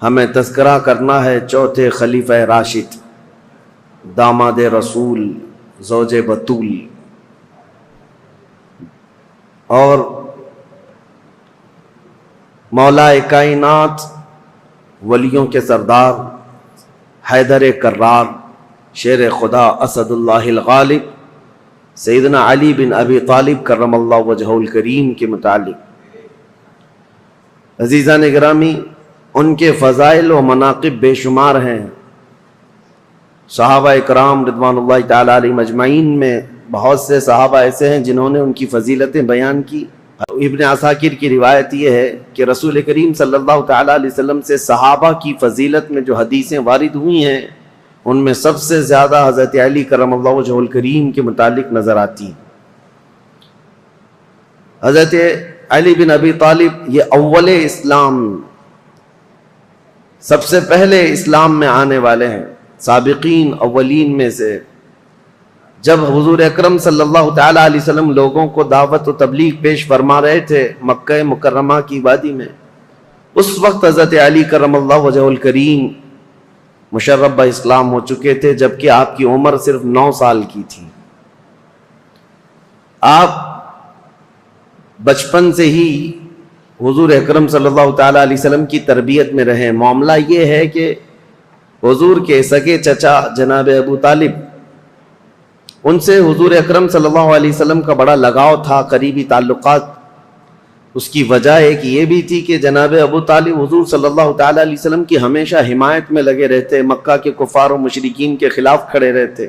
ہمیں تذکرہ کرنا ہے چوتھے خلیفہ راشد، داماد رسول، زوج بطول، اور مولا کائنات، ولیوں کے سردار، حیدر کرار، شیر خدا، اسد اللہ الغالب، سیدنا علی بن ابی طالب کرم اللہ وجہہ الکریم کے متعلق۔ عزیزان گرامی، ان کے فضائل و مناقب بے شمار ہیں۔ صحابہ اکرام رضوان اللہ تعالی علیہم اجمعین میں بہت سے صحابہ ایسے ہیں جنہوں نے ان کی فضیلتیں بیان کی۔ ابن عساکر کی روایت یہ ہے کہ رسول کریم صلی اللہ تعالی علیہ وسلم سے صحابہ کی فضیلت میں جو حدیثیں وارد ہوئی ہیں ان میں سب سے زیادہ حضرت علی کرم اللہ وجہہ الکریم کے متعلق نظر آتی ہیں۔ حضرت علی بن ابی طالب یہ اول اسلام، سب سے پہلے اسلام میں آنے والے ہیں، سابقین اولین میں سے۔ جب حضور اکرم صلی اللہ تعالی علیہ وسلم لوگوں کو دعوت و تبلیغ پیش فرما رہے تھے مکہ مکرمہ کی وادی میں، اس وقت حضرت علی کرم اللہ وجہہ الکریم مشرف اسلام ہو چکے تھے، جبکہ آپ کی عمر صرف 9 سال کی تھی۔ آپ بچپن سے ہی حضور اکرم صلی اللہ تعالی علیہ وسلم کی تربیت میں رہے۔ معاملہ یہ ہے کہ حضور کے سگے چچا جناب ابو طالب، ان سے حضور اکرم صلی اللہ علیہ وسلم کا بڑا لگاؤ تھا، قریبی تعلقات۔ اس کی وجہ ایک یہ بھی تھی کہ جناب ابو طالب حضور صلی اللہ تعالی علیہ وسلم کی ہمیشہ حمایت میں لگے رہتے، مکہ کے کفار و مشرکین کے خلاف کھڑے رہتے،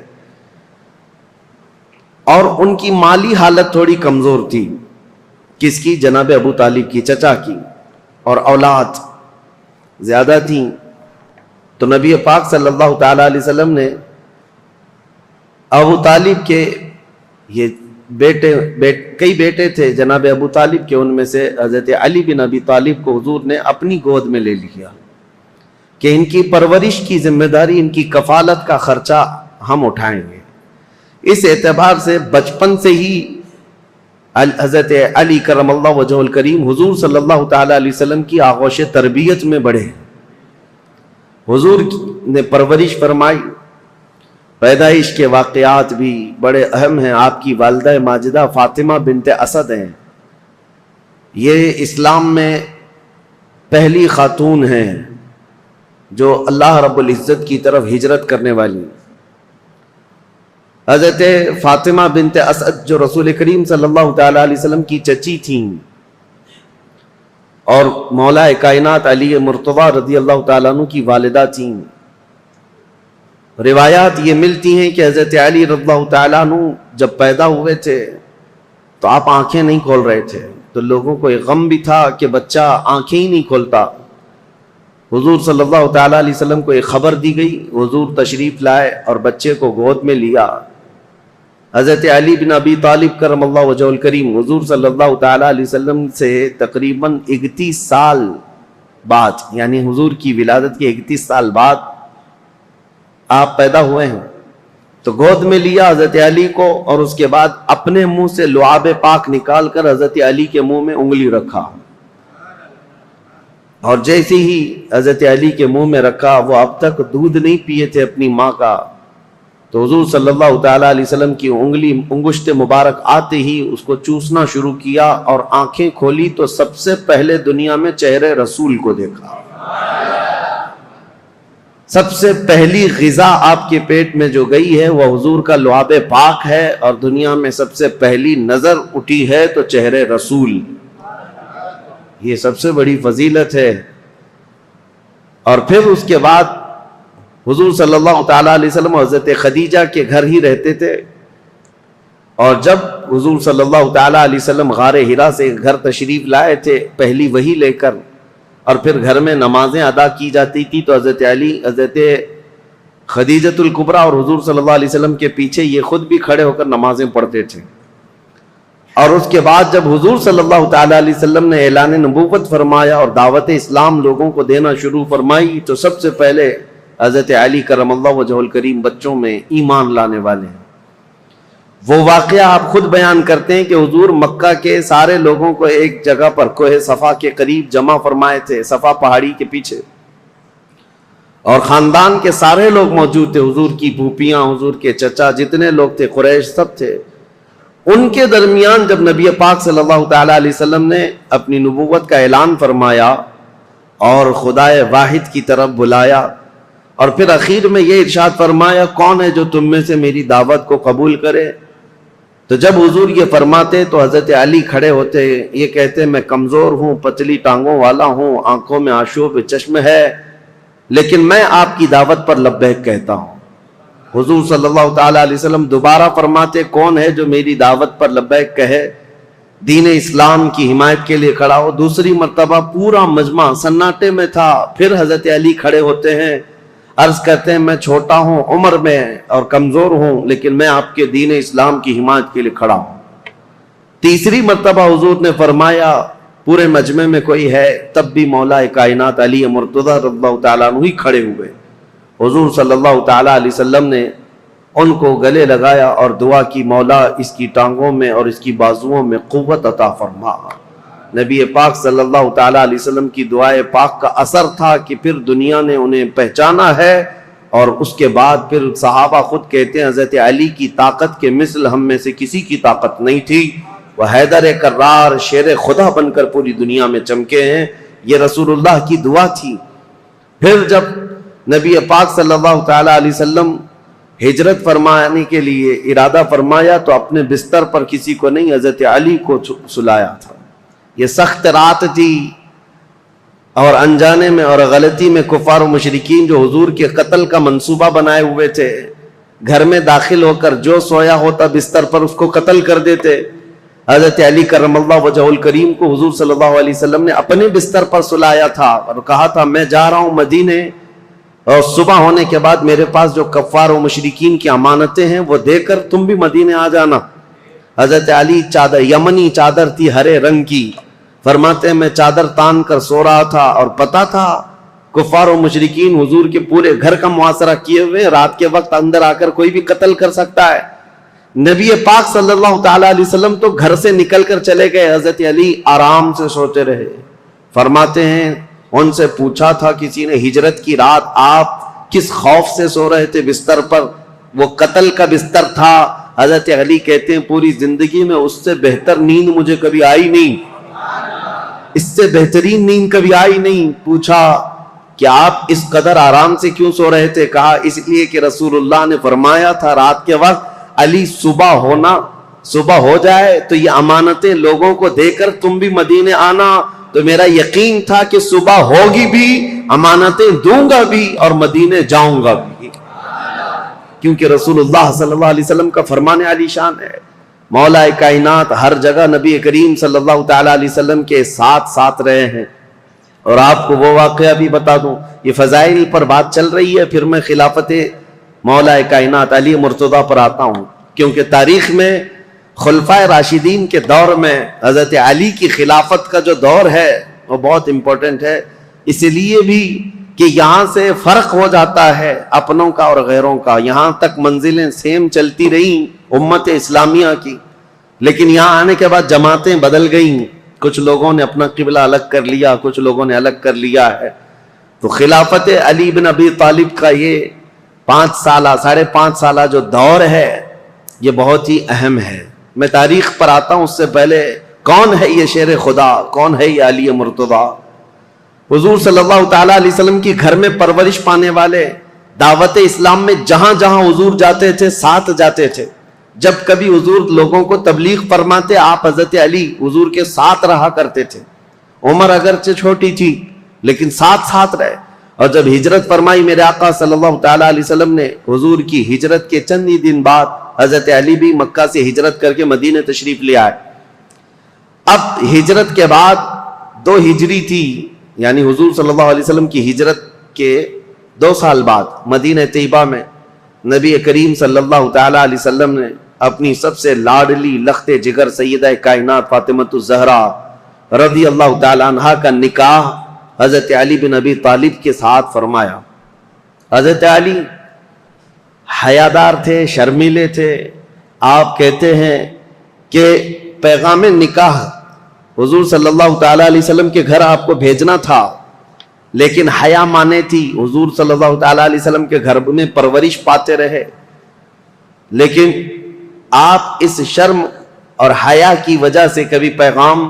اور ان کی مالی حالت تھوڑی کمزور تھی۔ کس کی؟ جناب ابو طالب کی، چچا کی، اور اولاد زیادہ تھیں۔ تو نبی پاک صلی اللہ تعالی علیہ وسلم نے ابو طالب کے یہ کئی بیٹے تھے جناب ابو طالب کے، ان میں سے حضرت علی بن ابی طالب کو حضور نے اپنی گود میں لے لیا کہ ان کی پرورش کی ذمہ داری، ان کی کفالت کا خرچہ ہم اٹھائیں گے۔ اس اعتبار سے بچپن سے ہی حضرت علی کرم اللہ وجہہ الکریم حضور صلی اللہ تعالی علیہ وسلم کی آغوش تربیت میں بڑھے۔ حضور نے پرورش فرمائی۔ پیدائش کے واقعات بھی بڑے اہم ہیں۔ آپ کی والدہ ماجدہ فاطمہ بنت اسد ہیں، یہ اسلام میں پہلی خاتون ہیں جو اللہ رب العزت کی طرف ہجرت کرنے والی۔ حضرت فاطمہ بنت اسد جو رسول کریم صلی اللہ تعالی علیہ وسلم کی چچی تھیں اور مولا کائنات علی مرتضیٰ رضی اللہ تعالیٰ عنہ کی والدہ تھیں۔ روایات یہ ملتی ہیں کہ حضرت علی رضی اللہ تعالیٰ عنہ جب پیدا ہوئے تھے تو آپ آنکھیں نہیں کھول رہے تھے، تو لوگوں کو ایک غم بھی تھا کہ بچہ آنکھیں ہی نہیں کھولتا۔ حضور صلی اللہ تعالیٰ علیہ وسلم کو ایک خبر دی گئی، حضور تشریف لائے اور بچے کو گود میں لیا۔ حضرت علی بن ابی طالب کرم اللہ وجہہ الکریم حضور صلی اللہ تعالیٰ علیہ وسلم سے تقریباً 31 سال بعد، یعنی حضور کی ولادت کے 31 سال بعد آپ پیدا ہوئے ہیں، تو گود میں لیا حضرت علی کو، اور اس کے بعد اپنے منہ سے لعاب پاک نکال کر حضرت علی کے منہ میں انگلی رکھا، اور جیسے ہی حضرت علی کے منہ میں رکھا، وہ اب تک دودھ نہیں پیے تھے اپنی ماں کا، تو حضور صلی اللہ تعالیٰ علیہ وسلم کی انگشت مبارک آتے ہی اس کو چوسنا شروع کیا، اور آنکھیں کھولی تو سب سے پہلے دنیا میں چہرے رسول کو دیکھا۔ سب سے پہلی غذا آپ کے پیٹ میں جو گئی ہے وہ حضور کا لعاب پاک ہے، اور دنیا میں سب سے پہلی نظر اٹھی ہے تو چہرے رسول۔ یہ سب سے بڑی فضیلت ہے۔ اور پھر اس کے بعد حضور صلی اللہ تعالیٰ علیہ وسلم حضرت خدیجہ کے گھر ہی رہتے تھے، اور جب حضور صلی اللہ تعالیٰ علیہ وسلم غار حرا سے گھر تشریف لائے تھے پہلی وحی لے کر، اور پھر گھر میں نمازیں ادا کی جاتی تھی، تو حضرت علی، حضرت خدیجۃ الکبریٰ اور حضور صلی اللہ علیہ وسلم کے پیچھے یہ خود بھی کھڑے ہو کر نمازیں پڑھتے تھے۔ اور اس کے بعد جب حضور صلی اللہ تعالیٰ علیہ وسلم نے اعلان نبوت فرمایا اور دعوت اسلام لوگوں کو دینا شروع فرمائی، تو سب سے پہلے حضرت علی کرم اللہ وجہہ الکریم بچوں میں ایمان لانے والے ہیں۔ وہ واقعہ آپ خود بیان کرتے ہیں کہ حضور مکہ کے سارے لوگوں کو ایک جگہ پر کوہ صفا کے قریب جمع فرمائے تھے، صفا پہاڑی کے پیچھے، اور خاندان کے سارے لوگ موجود تھے، حضور کی پھوپھیاں، حضور کے چچا، جتنے لوگ تھے قریش سب تھے۔ ان کے درمیان جب نبی پاک صلی اللہ تعالیٰ علیہ وسلم نے اپنی نبوت کا اعلان فرمایا اور خدائے واحد کی طرف بلایا، اور پھر اخیر میں یہ ارشاد فرمایا کون ہے جو تم میں سے میری دعوت کو قبول کرے، تو جب حضور یہ فرماتے تو حضرت علی کھڑے ہوتے، یہ کہتے میں کمزور ہوں، پتلی ٹانگوں والا ہوں، آنکھوں میں آشوب چشم ہے، لیکن میں آپ کی دعوت پر لبیک کہتا ہوں۔ حضور صلی اللہ تعالیٰ علیہ وسلم دوبارہ فرماتے کون ہے جو میری دعوت پر لبیک کہے، دین اسلام کی حمایت کے لیے کھڑا ہو۔ دوسری مرتبہ پورا مجمع سناٹے میں تھا، پھر حضرت علی کھڑے ہوتے ہیں، عرض کرتے ہیں میں چھوٹا ہوں عمر میں اور کمزور ہوں، لیکن میں آپ کے دین اسلام کی حمایت کے لیے کھڑا ہوں۔ تیسری مرتبہ حضور نے فرمایا پورے مجمع میں کوئی ہے، تب بھی مولا کائنات علی مرتضی رضی اللہ تعالیٰ عنہ ہی کھڑے ہوئے۔ حضور صلی اللہ تعالیٰ علیہ وسلم نے ان کو گلے لگایا اور دعا کی مولا اس کی ٹانگوں میں اور اس کی بازوؤں میں قوت عطا فرما۔ نبی پاک صلی اللہ تعالیٰ علیہ وسلم کی دعائے پاک کا اثر تھا کہ پھر دنیا نے انہیں پہچانا ہے، اور اس کے بعد پھر صحابہ خود کہتے ہیں حضرت علی کی طاقت کے مثل ہم میں سے کسی کی طاقت نہیں تھی، وہ حیدر کرار شیر خدا بن کر پوری دنیا میں چمکے ہیں۔ یہ رسول اللہ کی دعا تھی۔ پھر جب نبی پاک صلی اللہ تعالیٰ علیہ وسلم ہجرت فرمانے کے لیے ارادہ فرمایا تو اپنے بستر پر کسی کو نہیں، حضرت علی کو سلایا تھا۔ یہ سخت رات تھی، اور انجانے میں اور غلطی میں کفار و مشرکین جو حضور کے قتل کا منصوبہ بنائے ہوئے تھے، گھر میں داخل ہو کر جو سویا ہوتا بستر پر اس کو قتل کر دیتے۔ حضرت علی کرم اللہ وجہہ الکریم کو حضور صلی اللہ علیہ وسلم نے اپنے بستر پر سلایا تھا اور کہا تھا میں جا رہا ہوں مدینے، اور صبح ہونے کے بعد میرے پاس جو کفار و مشرکین کی امانتیں ہیں وہ دے کر تم بھی مدینے آ جانا۔ حضرت علی چادر، یمنی چادر تھی ہرے رنگ کی، فرماتے ہیں میں چادر تان کر سو رہا تھا اور پتا تھا کفار و مشرکین حضور کے پورے گھر کا محاصرہ کیے ہوئے، رات کے وقت اندر آ کر کوئی بھی قتل کر سکتا ہے۔ نبی پاک صلی اللہ تعالیٰ علیہ وسلم تو گھر سے نکل کر چلے گئے، حضرت علی آرام سے سوتے رہے۔ فرماتے ہیں ان سے پوچھا تھا کسی نے ہجرت کی رات آپ کس خوف سے سو رہے تھے بستر پر؟ وہ قتل کا بستر تھا۔ حضرت علی کہتے ہیں پوری زندگی میں اس سے بہتر نیند مجھے کبھی آئی نہیں، اس سے بہترین نیند کبھی آئی نہیں۔ پوچھا کہ آپ اس قدر آرام سے کیوں سو رہے تھے؟ کہا اس لیے کہ رسول اللہ نے فرمایا تھا رات کے وقت علی صبح ہو جائے تو یہ امانتیں لوگوں کو دے کر تم بھی مدینے آنا، تو میرا یقین تھا کہ صبح ہوگی بھی، امانتیں دوں گا بھی اور مدینے جاؤں گا بھی، کیونکہ رسول اللہ صلی اللہ علیہ وسلم کا فرمان علی شان ہے۔ مولا کائنات ہر جگہ نبی کریم صلی اللہ تعالیٰ علیہ وسلم کے ساتھ رہے ہیں۔ اور آپ کو وہ واقعہ بھی بتا دوں، یہ فضائل پر بات چل رہی ہے، پھر میں خلافت مولا کائنات علی مرتضیٰ پر آتا ہوں، کیونکہ تاریخ میں خلفائے راشدین کے دور میں حضرت علی کی خلافت کا جو دور ہے وہ بہت امپورٹنٹ ہے، اس لیے بھی کہ یہاں سے فرق ہو جاتا ہے اپنوں کا اور غیروں کا۔ یہاں تک منزلیں سیم چلتی رہیں امت اسلامیہ کی، لیکن یہاں آنے کے بعد جماعتیں بدل گئیں، کچھ لوگوں نے اپنا قبلہ الگ کر لیا، کچھ لوگوں نے الگ کر لیا ہے۔ تو خلافت علی بن ابی طالب کا یہ 5.5 سالہ جو دور ہے یہ بہت ہی اہم ہے۔ میں تاریخ پر آتا ہوں، اس سے پہلے کون ہے یہ شیر خدا، کون ہے یہ علی مرتضیٰ؟ حضور صلی اللہ تعالیٰ علیہ وسلم کی گھر میں پرورش پانے والے، دعوت اسلام میں جہاں جہاں حضور جاتے تھے ساتھ جاتے تھے۔ جب کبھی حضور لوگوں کو تبلیغ فرماتے آپ حضرت علی حضور کے ساتھ رہا کرتے تھے۔ عمر اگرچہ چھوٹی تھی لیکن ساتھ رہے۔ اور جب ہجرت فرمائی میرے آقا صلی اللہ تعالیٰ علیہ وسلم نے، حضور کی ہجرت کے چند ہی دن بعد حضرت علی بھی مکہ سے ہجرت کر کے مدینہ تشریف لے آئے۔ اب ہجرت کے بعد 2 ہجری تھی، یعنی حضور صلی اللہ علیہ وسلم کی ہجرت کے 2 سال بعد مدینہ طیبہ میں نبی کریم صلی اللہ تعالیٰ علیہ وسلم نے اپنی سب سے لاڈلی لخت جگر سیدہ کائنات فاطمۃ الزہرا رضی اللہ تعالیٰ عنہا کا نکاح حضرت علی بن ابی طالب کے ساتھ فرمایا۔ حضرت علی حیادار تھے، شرمیلے تھے۔ آپ کہتے ہیں کہ پیغام نکاح حضور صلی اللہ تعالیٰ علیہ وسلم کے گھر آپ کو بھیجنا تھا، لیکن حیا مانے تھی، حضور صلی اللہ تعالیٰ علیہ وسلم کے گھر میں پرورش پاتے رہے، لیکن آپ اس شرم اور حیا کی وجہ سے کبھی پیغام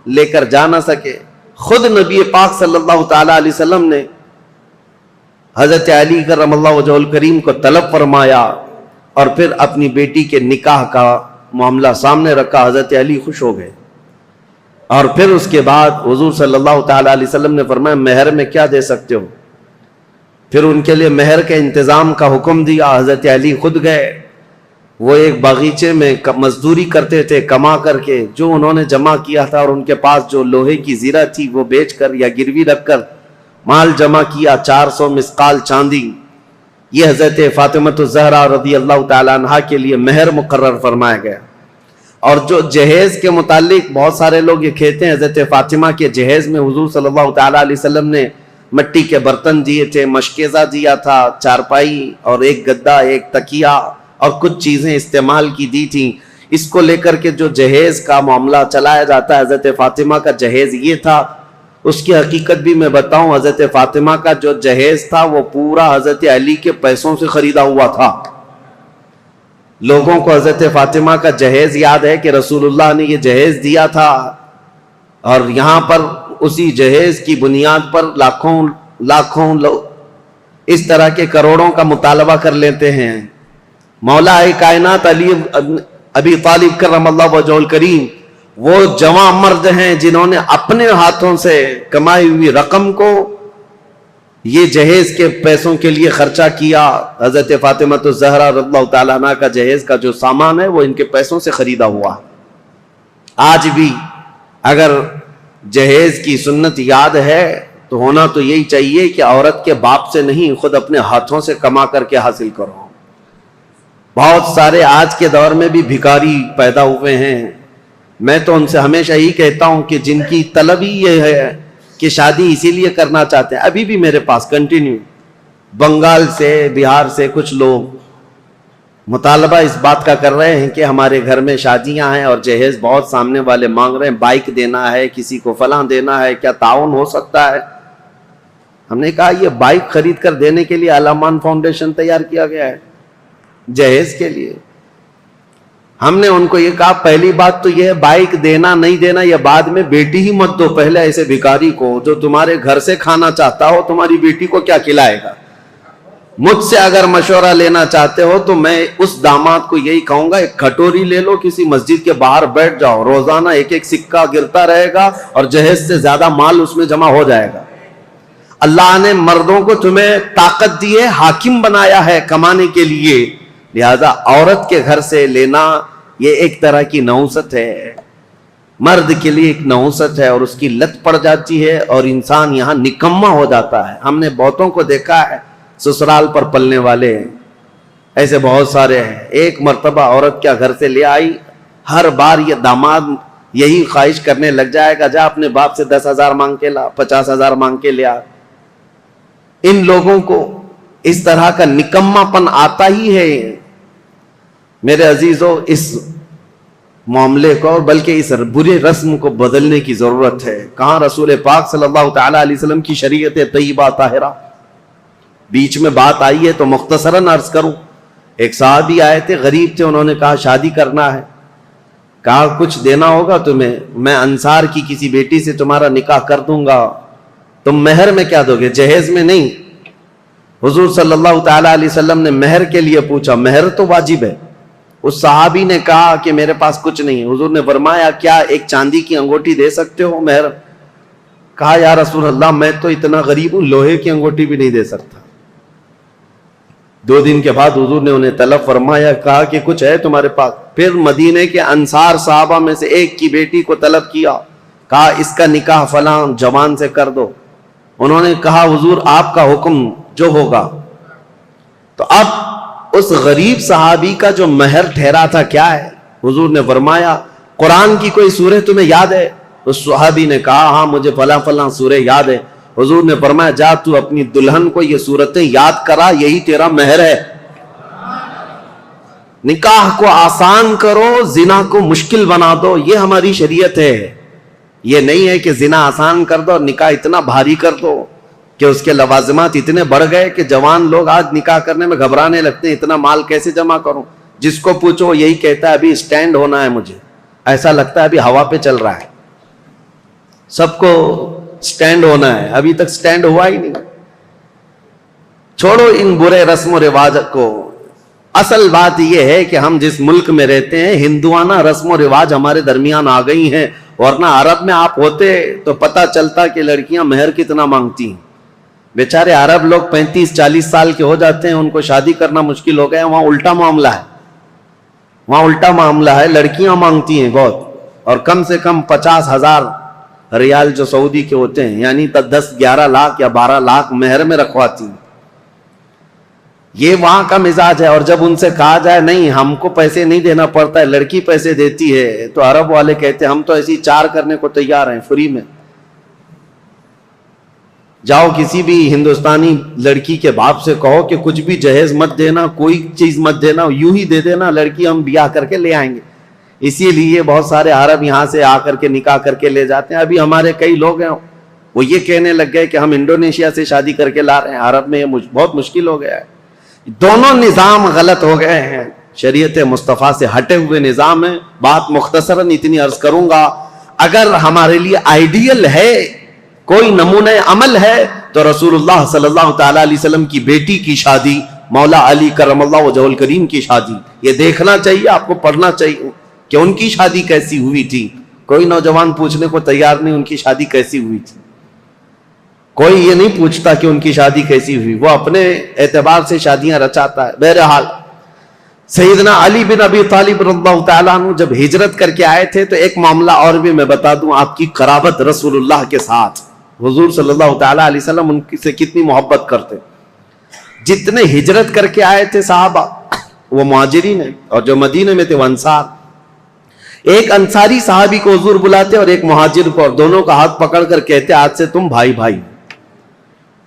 لے کر جا نہ سکے۔ خود نبی پاک صلی اللہ تعالیٰ علیہ وسلم نے حضرت علی کرم اللہ وجہہ الکریم کو طلب فرمایا اور پھر اپنی بیٹی کے نکاح کا معاملہ سامنے رکھا۔ حضرت علی خوش ہو گئے، اور پھر اس کے بعد حضور صلی اللہ تعالیٰ علیہ وسلم نے فرمایا مہر میں کیا دے سکتے ہو؟ پھر ان کے لیے مہر کے انتظام کا حکم دیا۔ حضرت علی خود گئے، وہ ایک باغیچے میں مزدوری کرتے تھے، کما کر کے جو انہوں نے جمع کیا تھا اور ان کے پاس جو لوہے کی زیرہ تھی وہ بیچ کر یا گروی رکھ کر مال جمع کیا، 400 مسقال چاندی۔ یہ حضرت فاطمہ الزہرا رضی اللہ تعالیٰ عنہا کے لیے مہر مقرر فرمایا گیا۔ اور جو جہیز کے متعلق بہت سارے لوگ یہ کہتے ہیں حضرت فاطمہ کے جہیز میں حضور صلی اللہ تعالیٰ علیہ وسلم نے مٹی کے برتن دیے تھے، مشکیزہ دیا تھا، چارپائی اور ایک گدا، ایک تکیہ اور کچھ چیزیں استعمال کی دی تھیں۔ اس کو لے کر کے جو جہیز کا معاملہ چلایا جاتا ہے، حضرت فاطمہ کا جہیز یہ تھا۔ اس کی حقیقت بھی میں بتاؤں، حضرت فاطمہ کا جو جہیز تھا وہ پورا حضرت علی کے پیسوں سے خریدا ہوا تھا۔ لوگوں کو حضرت فاطمہ کا جہیز یاد ہے کہ رسول اللہ نے یہ جہیز دیا تھا، اور یہاں پر اسی جہیز کی بنیاد پر لاکھوں لوگ اس طرح کے کروڑوں کا مطالبہ کر لیتے ہیں۔ مولا کائنات علی ابی طالب کرم اللہ وجہہ الکریم وہ جوان مرد ہیں جنہوں نے اپنے ہاتھوں سے کمائی ہوئی رقم کو یہ جہیز کے پیسوں کے لیے خرچہ کیا۔ حضرت فاطمہ الزہرا رضی اللہ تعالیٰ عنہ کا جہیز کا جو سامان ہے وہ ان کے پیسوں سے خریدا ہوا۔ آج بھی اگر جہیز کی سنت یاد ہے تو ہونا تو یہی چاہیے کہ عورت کے باپ سے نہیں، خود اپنے ہاتھوں سے کما کر کے حاصل کرو۔ بہت سارے آج کے دور میں بھی بھکاری پیدا ہوئے ہیں۔ میں تو ان سے ہمیشہ ہی کہتا ہوں کہ جن کی طلب ہی یہ ہے کہ شادی اسی لیے کرنا چاہتے ہیں، ابھی بھی میرے پاس کنٹینیو بنگال سے، بہار سے کچھ لوگ مطالبہ اس بات کا کر رہے ہیں کہ ہمارے گھر میں شادیاں ہیں اور جہیز بہت سامنے والے مانگ رہے ہیں، بائک دینا ہے، کسی کو فلاں دینا ہے، کیا تعاون ہو سکتا ہے؟ ہم نے کہا یہ بائک خرید کر دینے کے لیے علامان فاؤنڈیشن تیار کیا گیا ہے، جہیز کے لیے۔ ہم نے ان کو یہ کہا پہلی بات تو یہ ہے بائک دینا نہیں دینا یہ بعد میں، بیٹی ہی مت دو پہلے ایسے بھکاری کو جو تمہارے گھر سے کھانا چاہتا ہو، تمہاری بیٹی کو کیا کھلائے گا؟ مجھ سے اگر مشورہ لینا چاہتے ہو تو میں اس داماد کو یہی کہوں گا ایک کھٹوری لے لو، کسی مسجد کے باہر بیٹھ جاؤ، روزانہ ایک ایک سکہ گرتا رہے گا اور جہیز سے زیادہ مال اس میں جمع ہو جائے گا۔ اللہ نے مردوں کو تمہیں طاقت دی ہے، حاکم بنایا ہے کمانے کے لیے، لہذا عورت کے گھر سے لینا یہ ایک طرح کی نحوست ہے، مرد کے لیے ایک نحوست ہے، اور اس کی لت پڑ جاتی ہے اور انسان یہاں نکما ہو جاتا ہے۔ ہم نے بہتوں کو دیکھا ہے سسرال پر پلنے والے، ایسے بہت سارے ہیں۔ ایک مرتبہ عورت کیا گھر سے لے آئی، ہر بار یہ داماد یہی خواہش کرنے لگ جائے گا جا اپنے باپ سے 10,000 مانگ کے لا، 50,000 مانگ کے لیا۔ ان لوگوں کو اس طرح کا نکما پن آتا ہی ہے۔ میرے عزیزو، اس معاملے کو بلکہ اس برے رسم کو بدلنے کی ضرورت ہے۔ کہاں رسول پاک صلی اللہ تعالیٰ علیہ وسلم کی شریعت طیبہ طاہرہ؟ بیچ میں بات آئی ہے تو مختصراً عرض کروں۔ ایک صحابی آئے تھے، غریب تھے، انہوں نے کہا شادی کرنا ہے، کہا کچھ دینا ہوگا تمہیں، میں انصار کی کسی بیٹی سے تمہارا نکاح کر دوں گا، تم مہر میں کیا دو گے؟ جہیز میں نہیں۔ حضور صلی اللہ تعالیٰ علیہ وسلم نے مہر کے لیے پوچھا، مہر تو واجب ہے۔ اس صحابی نے کہا کہ میرے پاس کچھ نہیں ہے۔ حضور نے فرمایا کیا ایک چاندی کی انگوٹھی دے سکتے ہو مہر؟ کہا یا رسول اللہ میں تو اتنا غریب ہوں، لوہے کی انگوٹھی بھی نہیں دے سکتا۔ 2 دن کے بعد حضور نے انہیں طلب فرمایا، کہا کہ کچھ ہے تمہارے پاس؟ پھر مدینے کے انصار صحابہ میں سے ایک کی بیٹی کو طلب کیا، کہا اس کا نکاح فلاں جوان سے کر دو۔ انہوں نے کہا حضور آپ کا حکم جو ہوگا۔ تو اب اس غریب صحابی کا جو مہر ٹھہرا تھا کیا ہے؟ حضور نے فرمایا قرآن کی کوئی سورہ تمہیں یاد ہے؟ اس صحابی نے کہا ہاں مجھے فلاں فلاں سورہ یاد ہے۔ حضور نے فرمایا جا تو اپنی دلہن کو یہ سورتیں یاد کرا، یہی تیرا مہر ہے۔ نکاح کو آسان کرو، زنا کو مشکل بنا دو، یہ ہماری شریعت ہے۔ یہ نہیں ہے کہ زنا آسان کر دو اور نکاح اتنا بھاری کر دو۔ کہ اس کے لوازمات اتنے بڑھ گئے کہ جوان لوگ آج نکاح کرنے میں گھبرانے لگتے ہیں، اتنا مال کیسے جمع کروں؟ جس کو پوچھو یہی کہتا ہے ابھی سٹینڈ ہونا ہے، مجھے ایسا لگتا ہے ابھی ہوا پہ چل رہا ہے، سب کو سٹینڈ ہونا ہے، ابھی تک سٹینڈ ہوا ہی نہیں۔ چھوڑو ان برے رسم و رواج کو، اصل بات یہ ہے کہ ہم جس ملک میں رہتے ہیں ہندوانہ رسم و رواج ہمارے درمیان آ گئی ہیں، ورنہ عرب میں آپ ہوتے تو پتہ چلتا کہ لڑکیاں مہر کتنا مانگتی ہیں۔ بیچارے عرب لوگ 35-40 سال کے ہو جاتے ہیں، ان کو شادی کرنا مشکل ہو گیا، وہاں الٹا معاملہ ہے، وہاں الٹا معاملہ ہے، لڑکیاں مانگتی ہیں بہت، اور کم سے کم 50,000 ریال جو سعودی کے ہوتے ہیں، یعنی 10-11 لاکھ یا 12 لاکھ مہر میں رکھواتی ہیں۔ یہ وہاں کا مزاج ہے، اور جب ان سے کہا جائے نہیں ہم کو پیسے نہیں دینا پڑتا ہے، لڑکی پیسے دیتی ہے، تو عرب والے کہتے ہیں ہم تو ایسی 4 کرنے کو تیار ہیں فری میں۔ جاؤ کسی بھی ہندوستانی لڑکی کے باپ سے کہو کہ کچھ بھی جہیز مت دینا، کوئی چیز مت دینا، یوں ہی دے دینا، لڑکی ہم بیاہ کر کے لے آئیں گے۔ اسی لیے بہت سارے عرب یہاں سے آ کر کے نکاح کر کے لے جاتے ہیں۔ ابھی ہمارے کئی لوگ ہیں وہ یہ کہنے لگ گئے کہ ہم انڈونیشیا سے شادی کر کے لا رہے ہیں، عرب میں یہ بہت مشکل ہو گیا ہے۔ دونوں نظام غلط ہو گئے ہیں، شریعت مصطفیٰ سے ہٹے ہوئے نظام ہے۔ بات مختصراً اتنی عرض کروں گا، اگر ہمارے لیے آئیڈیل ہے، کوئی نمونہ عمل ہے، تو رسول اللہ صلی اللہ تعالی علیہ وسلم کی بیٹی کی شادی، مولا علی کرم اللہ وجہہ الکریم کی شادی، یہ دیکھنا چاہیے، آپ کو پڑھنا چاہیے کہ ان کی شادی کیسی ہوئی تھی۔ کوئی نوجوان پوچھنے کو تیار نہیں ان کی شادی کیسی ہوئی تھی، کوئی یہ نہیں پوچھتا کہ ان کی شادی کیسی ہوئی، وہ اپنے اعتبار سے شادیاں رچاتا ہے۔ بہرحال سیدنا علی بن ابی طالب رضی اللہ تعالیٰ عنہ جب ہجرت کر کے آئے تھے تو ایک معاملہ اور بھی میں بتا دوں، آپ کی قرابت رسول اللہ کے ساتھ، حضور صلی اللہ تعالیٰ علیہ وسلم ان سے کتنی محبت کرتے۔ جتنے ہجرت کر کے آئے تھے صحابہ وہ مہاجرین ہیں، اور جو مدینے میں تھے وہ انصار۔ ایک انصاری صحابی کو حضور بلاتے اور ایک مہاجر کو، اور دونوں کا ہاتھ پکڑ کر کہتے آج سے تم بھائی بھائی۔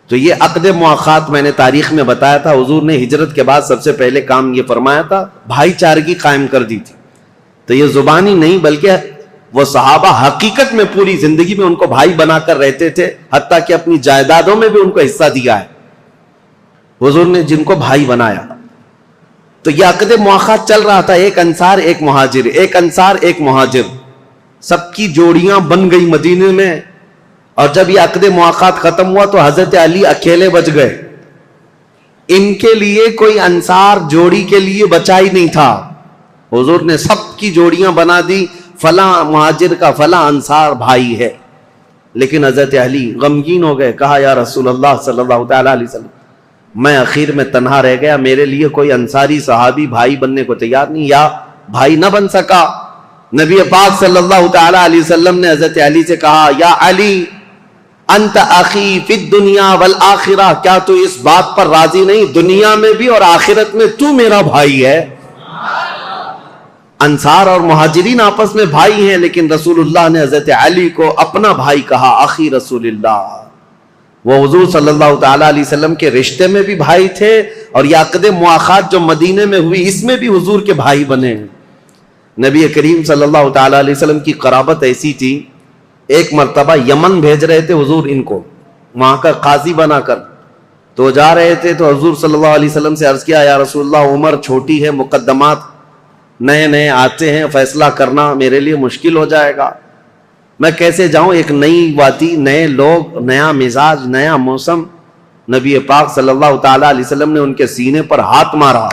تو یہ عقد مؤاخات میں نے تاریخ میں بتایا تھا، حضور نے ہجرت کے بعد سب سے پہلے کام یہ فرمایا تھا، بھائی چارگی قائم کر دی تھی۔ تو یہ زبانی نہیں بلکہ وہ صحابہ حقیقت میں پوری زندگی میں ان کو بھائی بنا کر رہتے تھے، حتیٰ کہ اپنی جائیدادوں میں بھی ان کو حصہ دیا ہے حضور نے، جن کو بھائی بنایا۔ تو یہ عقد مؤاخات چل رہا تھا، ایک انصار ایک مہاجر، ایک انصار ایک مہاجر، سب کی جوڑیاں بن گئی مدینے میں۔ اور جب یہ عقد مؤاخات ختم ہوا تو حضرت علی اکیلے بچ گئے، ان کے لیے کوئی انصار جوڑی کے لیے بچا ہی نہیں تھا۔ حضور نے سب کی جوڑیاں بنا دی، فلاں مہاجر کا فلاں انصار بھائی ہے۔ لیکن حضرت علی غمگین ہو گئے، کہا یا رسول اللہ صلی اللہ تعالیٰ علیہ وسلم میں اخیر میں تنہا رہ گیا، میرے لیے کوئی انصاری صحابی بھائی بننے کو تیار نہیں، یا بھائی نہ بن سکا۔ نبی پاک صلی اللہ تعالیٰ علیہ وسلم نے حضرت علی سے کہا یا علی انت اخی فی الدنیا والآخرہ، کیا تو اس بات پر راضی نہیں دنیا میں بھی اور آخرت میں تو میرا بھائی ہے؟ انصار اور مہاجرین آپس میں بھائی ہیں، لیکن رسول اللہ نے حضرت علی کو اپنا بھائی کہا، اخی رسول اللہ۔ وہ حضور صلی اللہ تعالیٰ علیہ وسلم کے رشتے میں بھی بھائی تھے، اور یہ عقد مؤاخات جو مدینے میں ہوئی اس میں بھی حضور کے بھائی بنے ہیں۔ نبی کریم صلی اللہ تعالیٰ علیہ وسلم کی قرابت ایسی تھی، ایک مرتبہ یمن بھیج رہے تھے حضور ان کو وہاں کا قاضی بنا کر، تو جا رہے تھے تو حضور صلی اللہ علیہ وسلم سے عرض کیا یا رسول اللہ عمر چھوٹی ہے، مقدمات نئے نئے آتے ہیں، فیصلہ کرنا میرے لیے مشکل ہو جائے گا، میں کیسے جاؤں؟ ایک نئی وادی، نئے لوگ، نیا مزاج، نیا موسم۔ نبی پاک صلی اللہ تعالیٰ علیہ وسلم نے ان کے سینے پر ہاتھ مارا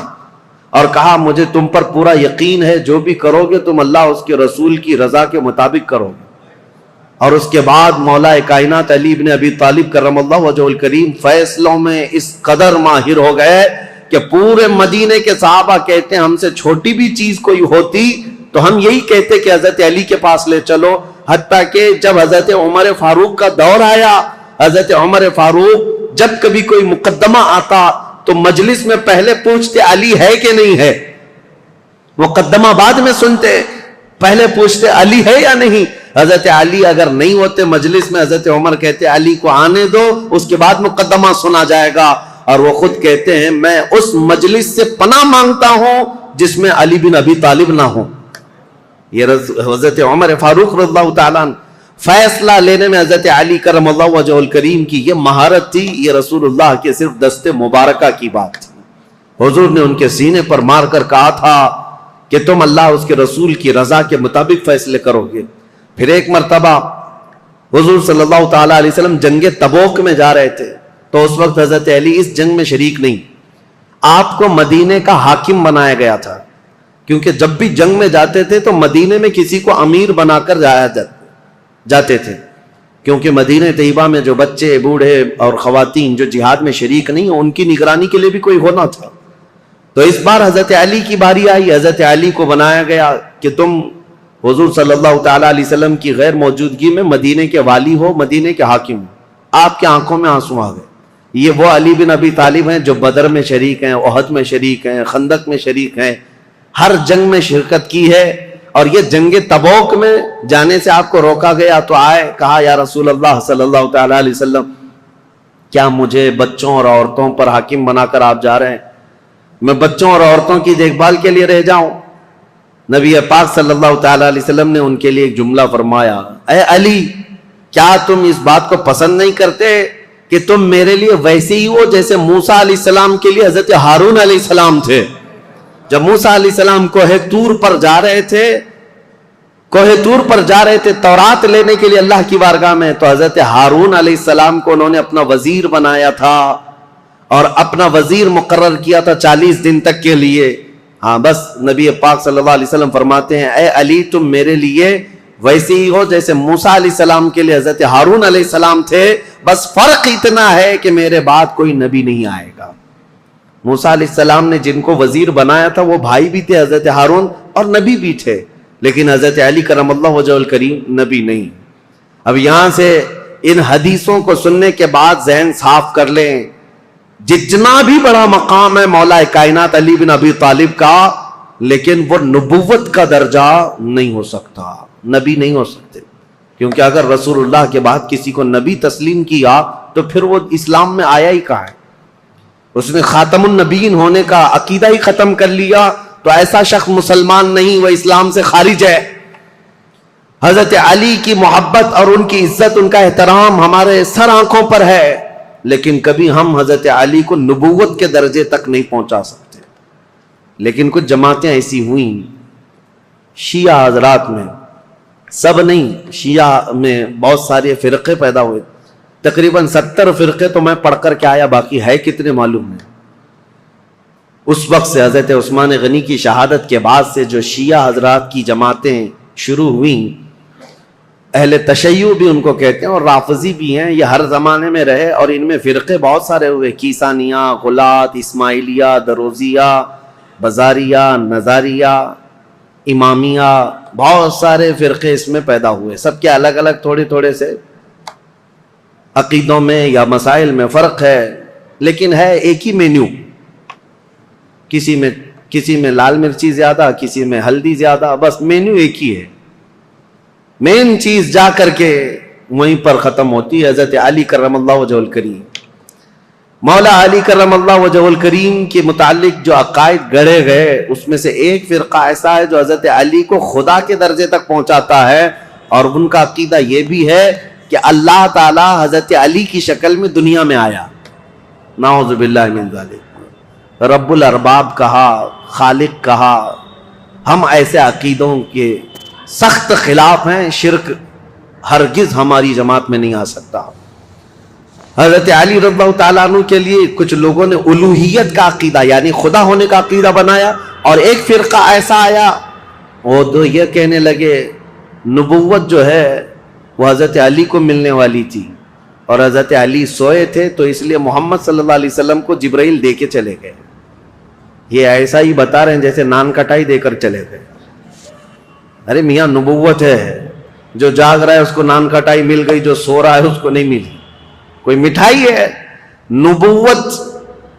اور کہا مجھے تم پر پورا یقین ہے، جو بھی کرو گے تم اللہ اس کے رسول کی رضا کے مطابق کرو گے۔ اور اس کے بعد مولا کائنات علی بن ابی طالب کرم اللہ وجہہ الکریم فیصلوں میں اس قدر ماہر ہو گئے کہ پورے مدینے کے صحابہ کہتے ہیں ہم سے چھوٹی بھی چیز کوئی ہوتی تو ہم یہی کہتے کہ حضرت علی کے پاس لے چلو۔ حتیٰ کہ جب حضرت عمر فاروق کا دور آیا، حضرت عمر فاروق جب کبھی کوئی مقدمہ آتا تو مجلس میں پہلے پوچھتے علی ہے کہ نہیں ہے، مقدمہ بعد میں سنتے، پہلے پوچھتے علی ہے یا نہیں۔ حضرت علی اگر نہیں ہوتے مجلس میں، حضرت عمر کہتے علی کو آنے دو، اس کے بعد مقدمہ سنا جائے گا۔ اور وہ خود کہتے ہیں میں اس مجلس سے پناہ مانگتا ہوں جس میں علی بن ابی طالب نہ ہو۔ یہ حضرت عمر فاروق رضی اللہ تعالیٰ عنہ، فیصلہ لینے میں حضرت علی کرم اللہ وجہ الکریم کی یہ مہارت تھی، یہ رسول اللہ کے صرف دست مبارکہ کی بات تھی۔ حضور نے ان کے سینے پر مار کر کہا تھا کہ تم اللہ اس کے رسول کی رضا کے مطابق فیصلے کرو گے۔ پھر ایک مرتبہ حضور صلی اللہ تعالیٰ علیہ وسلم جنگ تبوک میں جا رہے تھے، تو اس وقت حضرت علی اس جنگ میں شریک نہیں، آپ کو مدینے کا حاکم بنایا گیا تھا، کیونکہ جب بھی جنگ میں جاتے تھے تو مدینے میں کسی کو امیر بنا کر جاتے تھے، کیونکہ مدینہ طیبہ میں جو بچے، بوڑھے اور خواتین جو جہاد میں شریک نہیں ہیں، ان کی نگرانی کے لیے بھی کوئی ہونا تھا۔ تو اس بار حضرت علی کی باری آئی، حضرت علی کو بنایا گیا کہ تم حضور صلی اللہ تعالیٰ علیہ وسلم کی غیر موجودگی میں مدینے کے والی ہو، مدینے کے حاکم ہو۔ آپ کے آنکھوں میں آنسو آ گئے۔ یہ وہ علی بن ابی طالب ہیں جو بدر میں شریک ہیں، احد میں شریک ہیں، خندق میں شریک ہیں، ہر جنگ میں شرکت کی ہے، اور یہ جنگ تبوک میں جانے سے آپ کو روکا گیا تو آئے، کہا یا رسول اللہ صلی اللہ تعالیٰ علیہ وسلم، کیا مجھے بچوں اور عورتوں پر حاکم بنا کر آپ جا رہے ہیں؟ میں بچوں اور عورتوں کی دیکھ بھال کے لیے رہ جاؤں؟ نبی پاک صلی اللہ تعالیٰ علیہ وسلم نے ان کے لیے ایک جملہ فرمایا، اے علی، کیا تم اس بات کو پسند نہیں کرتے کہ تم میرے لیے ویسے ہی ہو جیسے موسیٰ علیہ السلام کے لیے حضرت ہارون علیہ السلام تھے؟ جب موسیٰ علیہ السلام کوہ طور پر جا رہے تھے تورات لینے کے لیے اللہ کی بارگاہ میں، تو حضرت ہارون علیہ السلام کو انہوں نے اپنا وزیر بنایا تھا اور اپنا وزیر مقرر کیا تھا 40 دن تک کے لیے۔ ہاں بس نبی پاک صلی اللہ علیہ وسلم فرماتے ہیں، اے علی، تم میرے لیے ویسے ہی ہو جیسے موسیٰ علیہ السلام کے لیے حضرت ہارون علیہ السلام تھے، بس فرق اتنا ہے کہ میرے بعد کوئی نبی نہیں آئے گا۔ موسیٰ علیہ السلام نے جن کو وزیر بنایا تھا وہ بھائی بھی تھے حضرت ہارون، اور نبی بھی تھے، لیکن حضرت علی کرم اللہ وجہ الکریم نبی نہیں۔ اب یہاں سے ان حدیثوں کو سننے کے بعد ذہن صاف کر لیں، جتنا بھی بڑا مقام ہے مولا کائنات علی بن ابی طالب کا، لیکن وہ نبوت کا درجہ نہیں ہو سکتا، نبی نہیں ہو سکتے، کیونکہ اگر رسول اللہ کے بعد کسی کو نبی تسلیم کیا تو پھر وہ اسلام میں آیا ہی کہاں ہے؟ اس نے خاتم النبیین ہونے کا عقیدہ ہی ختم کر لیا تو ایسا شخص مسلمان نہیں، وہ اسلام سے خارج ہے۔ حضرت علی کی محبت اور ان کی عزت، ان کا احترام ہمارے سر آنکھوں پر ہے، لیکن کبھی ہم حضرت علی کو نبوت کے درجے تک نہیں پہنچا سکتے۔ لیکن کچھ جماعتیں ایسی ہوئیں شیعہ حضرات میں، سب نہیں، شیعہ میں بہت سارے فرقے پیدا ہوئے، تقریباً 70 فرقے تو میں پڑھ کر کے آیا، باقی ہے کتنے معلوم نہیں۔ اس وقت سے حضرت عثمان غنی کی شہادت کے بعد سے جو شیعہ حضرات کی جماعتیں شروع ہوئیں، اہل تشیع بھی ان کو کہتے ہیں اور رافضی بھی ہیں، یہ ہر زمانے میں رہے، اور ان میں فرقے بہت سارے ہوئے، کیسانیہ، غلات، اسماعیلیہ، دروزیہ، بزاریہ، نظاریہ، امامیہ، بہت سارے فرقے اس میں پیدا ہوئے، سب کے الگ الگ تھوڑے تھوڑے سے عقیدوں میں یا مسائل میں فرق ہے، لیکن ہے ایک ہی مینیو، کسی میں لال مرچی زیادہ، کسی میں ہلدی زیادہ، بس مینیو ایک ہی ہے، مین چیز جا کر کے وہیں پر ختم ہوتی ہے۔ حضرت علی کرم اللہ وجہ الکریم، مولا علی کرم اللہ وجہ الکریم کے متعلق جو عقائد گڑھے گئے، اس میں سے ایک فرقہ ایسا ہے جو حضرت علی کو خدا کے درجے تک پہنچاتا ہے، اور ان کا عقیدہ یہ بھی ہے کہ اللہ تعالی حضرت علی کی شکل میں دنیا میں آیا، نعوذ باللہ من ذالک، رب الارباب کہا، خالق کہا۔ ہم ایسے عقیدوں کے سخت خلاف ہیں، شرک ہرگز ہماری جماعت میں نہیں آ سکتا۔ حضرت علی رضی اللہ تعالیٰ عنہ کے لیے کچھ لوگوں نے الوہیت کا عقیدہ یعنی خدا ہونے کا عقیدہ بنایا، اور ایک فرقہ ایسا آیا وہ تو یہ کہنے لگے نبوت جو ہے وہ حضرت علی کو ملنے والی تھی، اور حضرت علی سوئے تھے تو اس لیے محمد صلی اللہ علیہ وسلم کو جبرائیل دے کے چلے گئے۔ یہ ایسا ہی بتا رہے ہیں جیسے نان کٹائی دے کر چلے گئے۔ ارے میاں نبوت ہے، جو جاگ رہا ہے اس کو نان کٹائی مل گئی، جو سو رہا ہے اس کو نہیں ملی، کوئی مٹھائی ہے؟ نبوت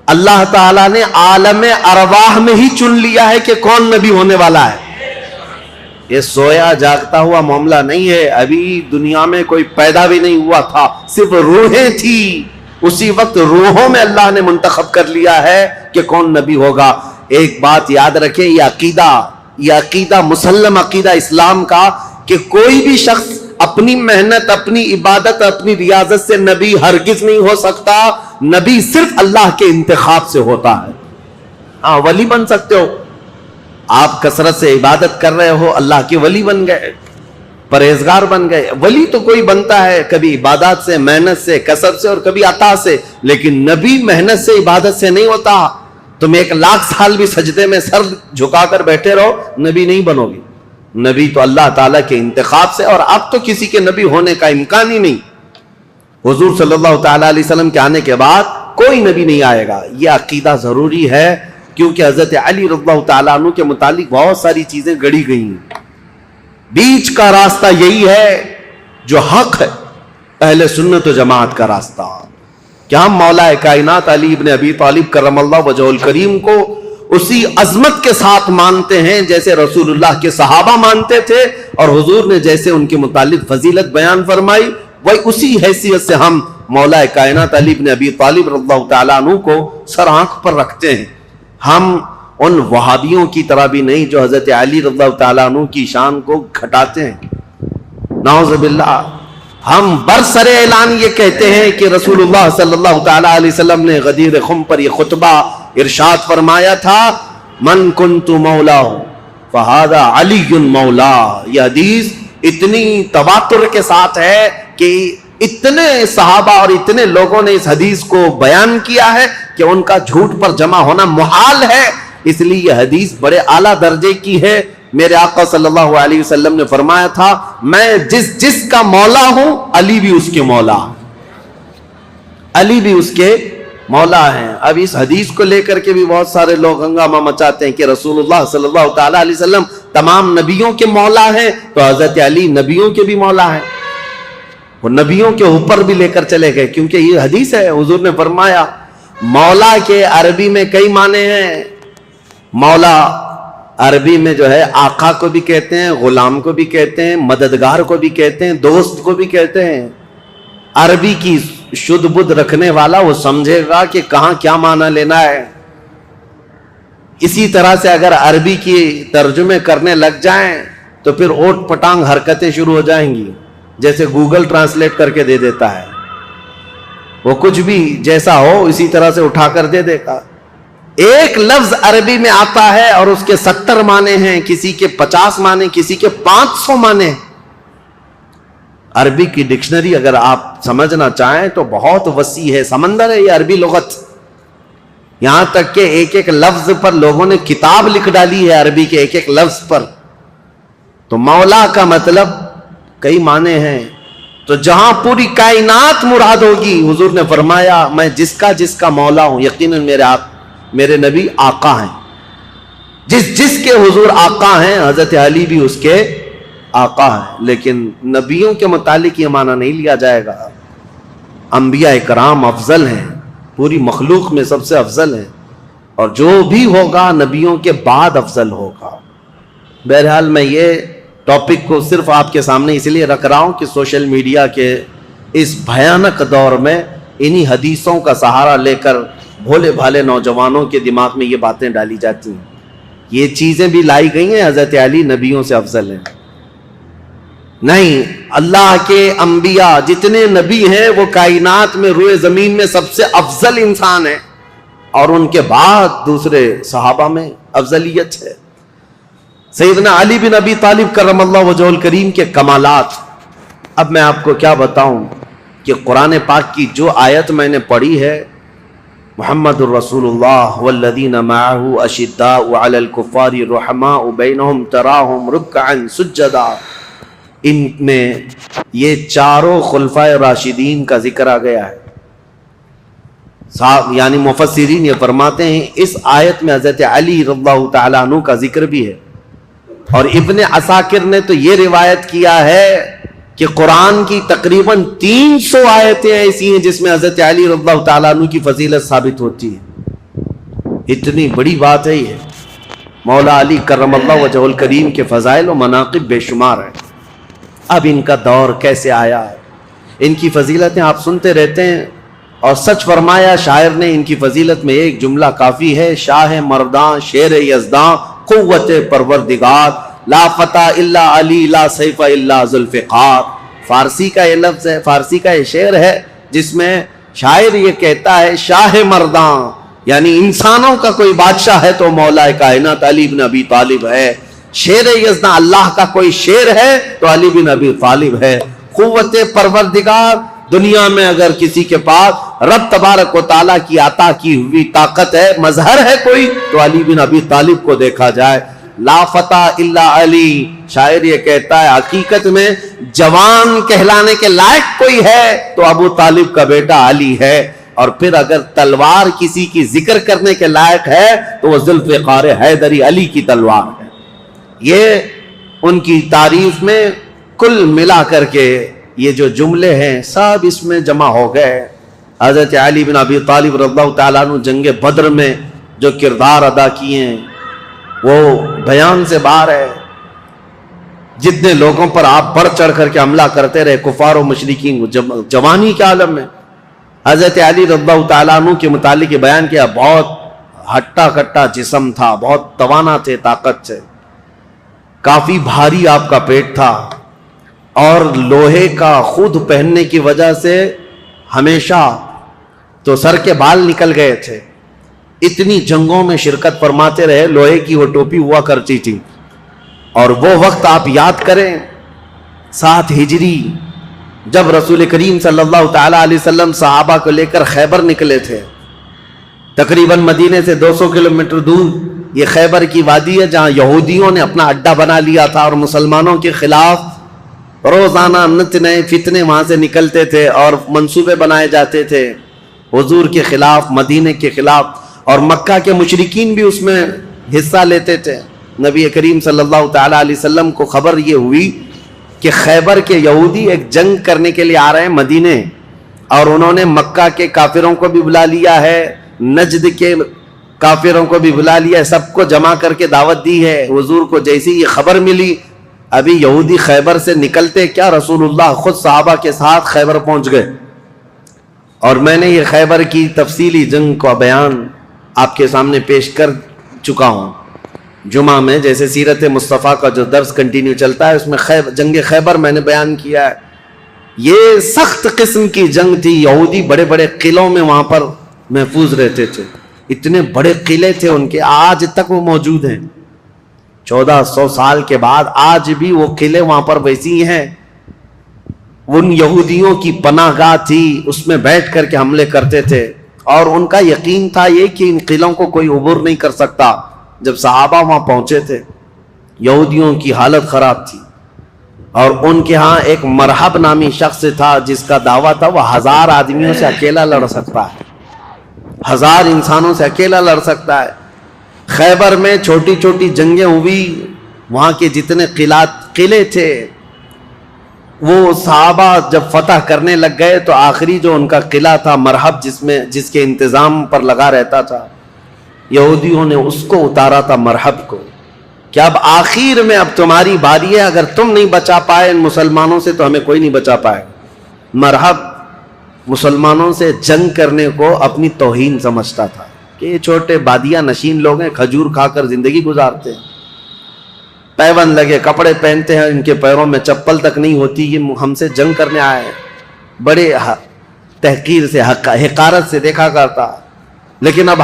اللہ تعالیٰ نے عالم ارواح میں ہی چن لیا ہے کہ کون نبی ہونے والا ہے۔ یہ سویا جاگتا ہوا معاملہ نہیں ہے، ابھی دنیا میں کوئی پیدا بھی نہیں ہوا تھا، صرف روحیں تھی، اسی وقت روحوں میں اللہ نے منتخب کر لیا ہے کہ کون نبی ہوگا۔ ایک بات یاد رکھیں، یہ عقیدہ مسلم عقیدہ اسلام کا کہ کوئی بھی شخص اپنی محنت، اپنی عبادت، اپنی ریاضت سے نبی ہرگز نہیں ہو سکتا. نبی صرف اللہ کے انتخاب سے ہوتا ہے. ہاں ولی بن سکتے ہو، آپ کثرت سے عبادت کر رہے ہو، اللہ کے ولی بن گئے، پرہیزگار بن گئے. ولی تو کوئی بنتا ہے کبھی عبادات سے، محنت سے، کسب سے، اور کبھی عطا سے، لیکن نبی محنت سے، عبادت سے نہیں ہوتا. تم 1,00,000 سال بھی سجدے میں سر جھکا کر بیٹھے رہو، نبی نہیں بنو گے. نبی تو اللہ تعالیٰ کے انتخاب سے، اور اب تو کسی کے نبی ہونے کا امکان ہی نہیں. حضور صلی اللہ تعالیٰ علیہ وسلم کے آنے کے بعد کوئی نبی نہیں آئے گا. یہ عقیدہ ضروری ہے، کیونکہ حضرت علی رضی اللہ تعالیٰ عنہ کے متعلق بہت ساری چیزیں گڑی گئی ہیں. بیچ کا راستہ یہی ہے جو حق ہے، اہل سنت و جماعت کا راستہ، کہ ہم مولا کائنات علی ابن ابی طالب کرم اللہ وجہہ الکریم کو اسی عظمت کے ساتھ مانتے ہیں جیسے رسول اللہ کے صحابہ مانتے تھے، اور حضور نے جیسے ان کے متعلق فضیلت بیان فرمائی، وہی اسی حیثیت سے ہم مولا کائنات علی ابن ابی طالب رضی اللہ تعالیٰ عنہ کو سر آنکھ پر رکھتے ہیں. ہم ان وہابیوں کی طرح بھی نہیں جو حضرت علی رضی اللہ تعالیٰ عنہ کی شان کو گھٹاتے ہیں، نعوذ باللہ. ہم برسر اعلان یہ کہتے ہیں کہ رسول اللہ صلی اللہ تعالیٰ علیہ وسلم نے غدیر خم پر یہ خطبہ ارشاد فرمایا تھا، من کنت مولا فہذا علی مولا. یہ حدیث اتنی تواتر کے ساتھ ہے کہ اتنے صحابہ اور اتنے لوگوں نے اس حدیث کو بیان کیا ہے کہ ان کا جھوٹ پر جمع ہونا محال ہے. اس لیے یہ حدیث بڑے اعلیٰ درجے کی ہے. میرے آقا صلی اللہ علیہ وسلم نے فرمایا تھا، میں جس کا مولا ہوں علی بھی اس کے مولا، علی بھی اس کے مولا ہیں. اب اس حدیث کو لے کر کے بھی بہت سارے لوگ ہنگامہ مچاتے ہیں کہ رسول اللہ صلی اللہ تعالیٰ علیہ وسلم تمام نبیوں کے مولا ہیں، تو حضرت علی نبیوں کے بھی مولا ہیں. وہ نبیوں کے اوپر بھی لے کر چلے گئے، کیونکہ یہ حدیث ہے. حضور نے فرمایا مولا کے عربی میں کئی معنی ہیں. مولا عربی میں جو ہے آقا کو بھی کہتے ہیں، غلام کو بھی کہتے ہیں، مددگار کو بھی کہتے ہیں، دوست کو بھی کہتے ہیں. عربی کی شدھ بدھ رکھنے والا وہ سمجھے گا کہ کہاں کیا معنی لینا ہے. اسی طرح سے اگر عربی کی ترجمے کرنے لگ جائیں تو پھر اوٹ پٹانگ حرکتیں شروع ہو جائیں گی، جیسے گوگل ٹرانسلیٹ کر کے دے دیتا ہے. وہ کچھ بھی جیسا ہو اسی طرح سے اٹھا کر دے دے گا. ایک لفظ عربی میں آتا ہے اور اس کے 70 معنی ہیں، کسی کے 50 معنی، کسی کے 500 معنی. عربی کی ڈکشنری اگر آپ سمجھنا چاہیں تو بہت وسیع ہے، سمندر ہے یہ عربی لغت. یہاں تک کہ ایک ایک لفظ پر لوگوں نے کتاب لکھ ڈالی ہے، عربی کے ایک ایک لفظ پر. تو مولا کا مطلب کئی معنی ہیں. تو جہاں پوری کائنات مراد ہوگی، حضور نے فرمایا میں جس کا مولا ہوں، یقیناً میرے نبی آقا ہیں. جس کے حضور آقا ہیں، حضرت علی بھی اس کے آقا ہیں. لیکن نبیوں کے متعلق یہ معنی نہیں لیا جائے گا. انبیاء کرام افضل ہیں، پوری مخلوق میں سب سے افضل ہیں، اور جو بھی ہوگا نبیوں کے بعد افضل ہوگا. بہرحال میں یہ ٹاپک کو صرف آپ کے سامنے اس لیے رکھ رہا ہوں کہ سوشل میڈیا کے اس بھیانک دور میں انہی حدیثوں کا سہارا لے کر بھولے بھالے نوجوانوں کے دماغ میں یہ باتیں ڈالی جاتی ہیں. یہ چیزیں بھی لائی گئی ہیں حضرت علی نبیوں سے افضل ہیں. نہیں، اللہ کے انبیاء جتنے نبی ہیں وہ کائنات میں روئے زمین میں سب سے افضل انسان ہیں، اور ان کے بعد دوسرے صحابہ میں افضلیت ہے. سیدنا علی بن ابی طالب کرم اللہ وجہہ الکریم کے کمالات. اب میں آپ کو کیا بتاؤں کہ قرآن پاک کی جو آیت میں نے پڑھی ہے، محمد الرسول اللہ والذین معه اشداء علی الکفار رحماء بینہم تراہم رکعا سجدا، ان میں یہ چاروں خلفائے راشدین کا ذکر آ گیا ہے. یعنی مفسرین یہ فرماتے ہیں اس آیت میں حضرت علی رضی اللہ تعالیٰ عنہ کا ذکر بھی ہے. اور ابن عساکر نے تو یہ روایت کیا ہے کہ قرآن کی تقریباً 300 آیتیں ایسی ہیں جس میں حضرت علی رضی اللہ تعالیٰ عنہ کی فضیلت ثابت ہوتی ہے. اتنی بڑی بات ہے یہ. مولا علی کرم اللہ وجہہ الکریم کے فضائل و مناقب بے شمار ہیں. اب ان کا دور کیسے آیا، ان کی فضیلتیں آپ سنتے رہتے ہیں، اور سچ فرمایا شاعر نے ان کی فضیلت میں ایک جملہ کافی ہے، شاہ مرداں شیر یزداں قوت پروردگار، لا فتح الا علی لا سیف الا ذوالفقار. فارسی کا یہ لفظ ہے، فارسی کا یہ شعر ہے جس میں شاعر یہ کہتا ہے شاہ مرداں، یعنی انسانوں کا کوئی بادشاہ ہے تو مولا کائنات علی بن ابی طالب ہے، شیر یزداں اللہ کا کوئی شیر ہے تو علی بن ابی طالب ہے۔ قوت پروردگار دنیا میں اگر کسی کے پاس رب تبارک و تعالیٰ کی عطا کی ہوئی طاقت ہے، مظہر ہے کوئی، تو علی بن ابی طالب کو دیکھا جائے۔ لا فتح الا علی، شاعر یہ کہتا ہے حقیقت میں جوان کہلانے کے لائق کوئی ہے تو ابو طالب کا بیٹا علی ہے، اور پھر اگر تلوار کسی کی ذکر کرنے کے لائق ہے تو وہ ذوالفقار حیدری علی کی تلوار ہے۔ یہ ان کی تعریف میں کل ملا کر کے یہ جو جملے ہیں سب اس میں جمع ہو گئے۔ حضرت علی بن ابی طالب رضی اللہ تعالیٰ عنہ جنگ بدر میں جو کردار ادا کیے ہیں وہ بیان سے باہر ہے۔ جتنے لوگوں پر آپ بڑھ چڑھ کر کے حملہ کرتے رہے کفار و مشرکین، جوانی کے عالم میں حضرت علی رضی اللہ تعالیٰ عنہ کے متعلق یہ بیان کیا، بہت ہٹا کٹا جسم تھا، بہت توانا تھے طاقت سے، کافی بھاری آپ کا پیٹ تھا، اور لوہے کا خود پہننے کی وجہ سے ہمیشہ تو سر کے بال نکل گئے تھے، اتنی جنگوں میں شرکت فرماتے رہے، لوہے کی وہ ٹوپی ہوا کرتی تھی۔ اور وہ وقت آپ یاد کریں 7 ہجری جب رسول کریم صلی اللہ تعالیٰ علیہ وسلم صحابہ کو لے کر خیبر نکلے تھے، تقریباً مدینے سے 200 کلومیٹر دور یہ خیبر کی وادی ہے جہاں یہودیوں نے اپنا اڈا بنا لیا تھا، اور مسلمانوں کے خلاف روزانہ نت نئے فتنے وہاں سے نکلتے تھے اور منصوبے بنائے جاتے تھے حضور کے خلاف، مدینے کے خلاف، اور مکہ کے مشرکین بھی اس میں حصہ لیتے تھے۔ نبی کریم صلی اللہ تعالیٰ علیہ وسلم کو خبر یہ ہوئی کہ خیبر کے یہودی ایک جنگ کرنے کے لیے آ رہے ہیں مدینے، اور انہوں نے مکہ کے کافروں کو بھی بلا لیا ہے، نجد کے کافروں کو بھی بلا لیا ہے، سب کو جمع کر کے دعوت دی ہے۔ حضور کو جیسی یہ خبر ملی، ابھی یہودی خیبر سے نکلتے کیا رسول اللہ خود صحابہ کے ساتھ خیبر پہنچ گئے۔ اور میں نے یہ خیبر کی تفصیلی جنگ کا بیان آپ کے سامنے پیش کر چکا ہوں جمعہ میں، جیسے سیرت مصطفیٰ کا جو درس کنٹینیو چلتا ہے اس میں جنگ خیبر میں نے بیان کیا ہے۔ یہ سخت قسم کی جنگ تھی، یہودی بڑے بڑے قلعوں میں وہاں پر محفوظ رہتے تھے، اتنے بڑے قلعے تھے ان کے، آج تک وہ موجود ہیں، 1400 سال کے بعد آج بھی وہ قلعے وہاں پر ویسی ہیں۔ ان یہودیوں کی پناہ گاہ تھی، اس میں بیٹھ کر کے حملے کرتے تھے، اور ان کا یقین تھا یہ کہ ان قلعوں کو کوئی عبور نہیں کر سکتا۔ جب صحابہ وہاں پہنچے تھے یہودیوں کی حالت خراب تھی، اور ان کے ہاں ایک مرحب نامی شخص تھا جس کا دعویٰ تھا وہ 1000 آدمیوں سے اکیلا لڑ سکتا ہے، 1000 انسانوں سے اکیلا لڑ سکتا ہے۔ خیبر میں چھوٹی چھوٹی جنگیں ہوئی، وہاں کے جتنے قلعے تھے وہ صحابہ جب فتح کرنے لگ گئے تو آخری جو ان کا قلعہ تھا مرحب، جس کے انتظام پر لگا رہتا تھا، یہودیوں نے اس کو اتارا تھا مرحب کو، کہ اب آخر میں اب تمہاری باری ہے، اگر تم نہیں بچا پائے ان مسلمانوں سے تو ہمیں کوئی نہیں بچا پائے۔ مرحب مسلمانوں سے جنگ کرنے کو اپنی توہین سمجھتا تھا کہ یہ چھوٹے بادیہ نشین لوگ ہیں، کھجور کھا کر زندگی گزارتے ہیں، پیون لگے کپڑے پہنتے ہیں، ان کے پیروں میں چپل تک نہیں ہوتی، یہ ہم سے جنگ کرنے آئے ہیں، بڑے تحقیر سے حقارت سے دیکھا کرتا۔ لیکن اب